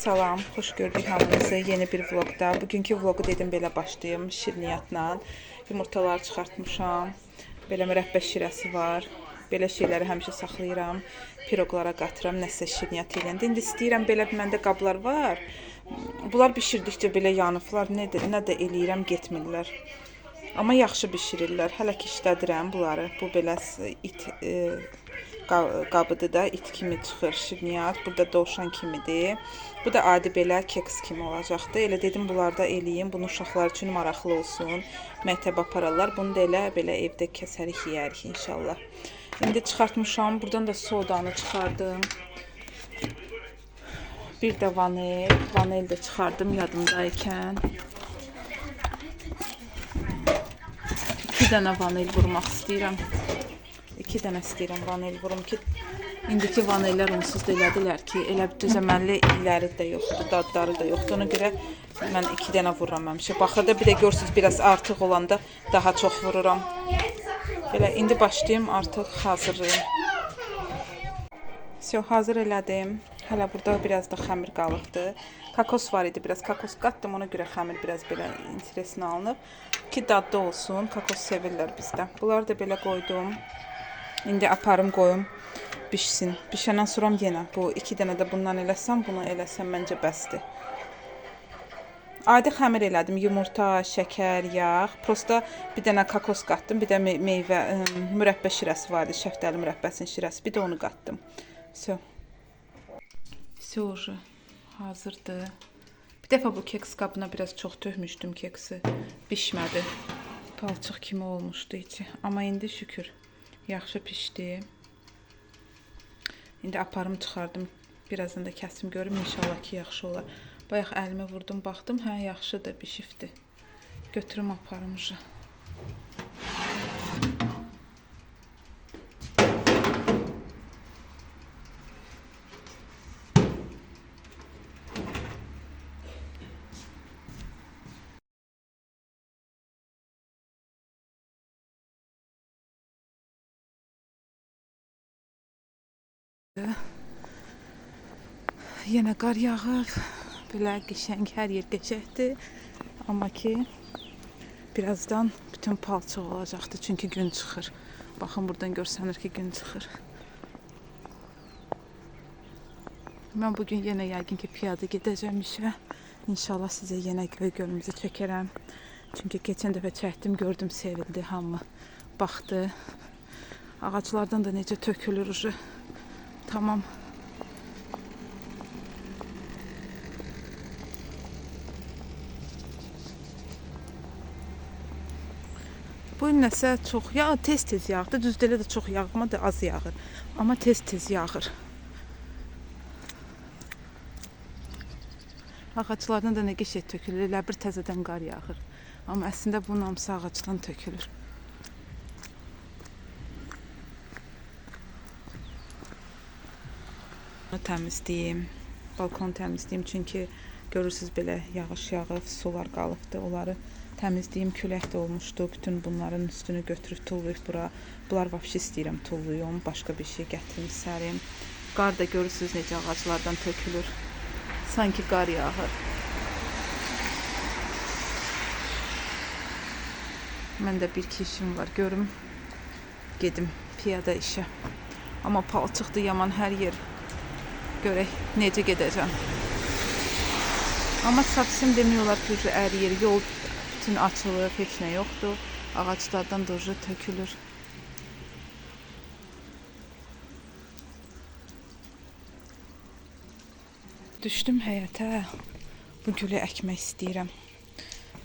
Salam, xoş gördük hamınızı yeni bir vlogda. Bugünkü vlogu dedim belə başlayım şirniyyatla. Yumurtalar çıxartmışam. Belə mürəbbə şirəsi var. Belə şeyləri həmişə saxlayıram. Piroqlara qatıram, nəsə şirniyyat eləyəndə. İndi istəyirəm, belə məndə qablar var. Bunlar bişirdikcə belə yanıblar. Nə də eləyirəm, getmirlər. Amma yaxşı bişirirlər. Hələ ki işlədirəm bunları. Bu belə qabıdır da, it kimi çıxır şirniyyat. Burada dovşan kimidir. Bu da adi belə keks kimi olacaqdı. Elə dedim bunlarda eləyim. Bunu uşaqlar üçün maraqlı olsun. Məktəbə apararlar. Bunu da belə evdə kəsərik, yeyərik inşallah. İndi çıxartmışam. Buradan da sodanı çıxardım. Bir də vanil. Vanil də çıxardım yadımdaykən. 2 dənə vanil vurmaq istəyirəm. 2 dənə istəyirəm vanil vurum ki, indiki vanillər onsuz da elədilər ki, elə düzəməlli illəri də yoxdur, dadları da yoxdur. Ona görə mən 2 dənə vururam həmişə. Baxırda bir də görürsünüz, biraz artıq olanda daha çox vururam. Belə, indi başlayayım, artıq hazırlayayım. Hazır elədim. Hələ burada biraz da xəmir qalıbdır. Kakos var idi, biraz kakos qatdım, ona görə xəmir biraz belə interesini alınıb. Ki dadlı olsun, kakos sevirlər bizdə. Bunları da belə qoydum. İndi aparım qoyum, bişsin. Bişəndən sonra yenə bu 2 dənə də bundan eləsəm, bunu eləsəm məncə bəsdir. Adi xəmir elədim, yumurta, şəkər, yağ. Prosta bir dənə kakos qatdım, bir də meyvə, mürəbbə şirəsi vardı, şəftəli mürəbbəsinin şirəsi, bir də onu qatdım. Все hazırdır. Bir dəfə bu keks qabına biraz çox tökmüşdüm keksi, bişmədi. Palçıq kimi olmuşdu içi, amma indi şükür. Yaxşı pişdi. İndi aparım çıxardım. Birazdan da kəsim görüm. İnşallah ki yaxşı olar. Bayaq əlimi vurdum, baxdım. Hə, yaxşıdır, bişibdi. Götürüm aparım. Yenə qar yağır. Belə qəşəng, hər yer qəşəngdir. Amma ki birazdan bütün palçıq olacaqdı. Çünki gün çıxır. Baxın, buradan görsənir ki gün çıxır. Mən bugün yenə yəqin ki piyada gedəcəm işə. İnşallah sizə yenə Göygölümüzü çəkərəm. Çünki keçən dəfə çəkdim, gördüm, sevildi hamı. Baxdı. Ağaclardan da necə tökülür. Tamam. Bu nəsə çox tez yağdı. Düzdür, elə də çox yağmadı, az yağır. Amma tez yağır. Ağaclardan da nə qəşəng tökülür. Elə bir təzədən qar yağır. Amma əslində bunun hamısı ağacdan tökülür. Təmizləyim. Balkonu təmizləyim. Çünki görürsünüz belə yağış yağıb, sular qalıbdı. Onları təmizləyim. Külək də olmuşdu. Bütün bunların üstünü götürüb tullayıb bura. Bunlar vəbşi istəyirəm tulluyum. Başqa bir şey gətirim, sərim. Qar da görürsünüz necə ağaclardan tökülür. Sanki qar yağır. Məndə bir-iki işim var. Görüm, gedim piyada işə. Amma palçıqdır yaman hər yer. Görək necə gedəcəm. Amma savsim demiyorlar ki, əriyir. Yol bütün açılır, heç nə yoxdur. Ağaclardan da tökülür. Düşdüm həyətə. Bu gülü əkmək istəyirəm.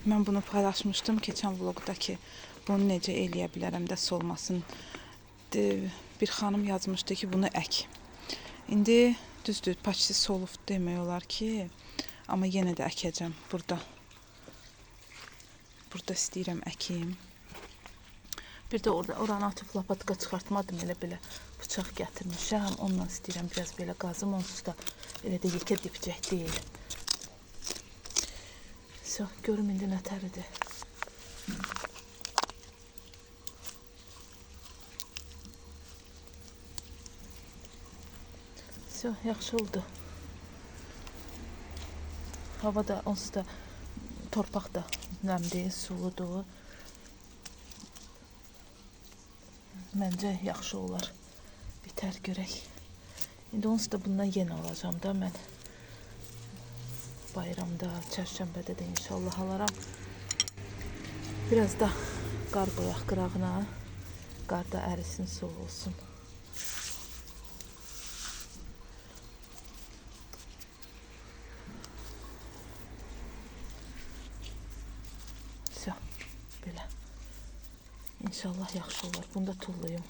Mən bunu paylaşmışdım keçən vlogda ki, bunu necə eləyə bilərəm də solmasın. Bir xanım yazmışdı ki, bunu ək. İndi düzdür, paçsi solub demək olar ki, amma yenə də əkəcəm burada. Burada istəyirəm əkim. Bir də oranı atıb lapatka çıxartmadım, elə bıçaq gətirmişəm. Ondan istəyirəm biraz belə qazım, onsuz da elə də yekə dipcək deyil. Görüm indi nətəridir. Yaxşı oldu. Hava da onsuz da torpaq da nəmdir, suludur. Məncə yaxşı olar. Bitər görək. İndi onsuz da bundan yenə alacağım da mən. Bayramda, çərşənbədə də inşallah alaram. Biraz da qar qoyaq qırağına. Qar da ərisin, soğuk olsun. Belə. İnşallah yaxşı olar. Bunu da tulluyum.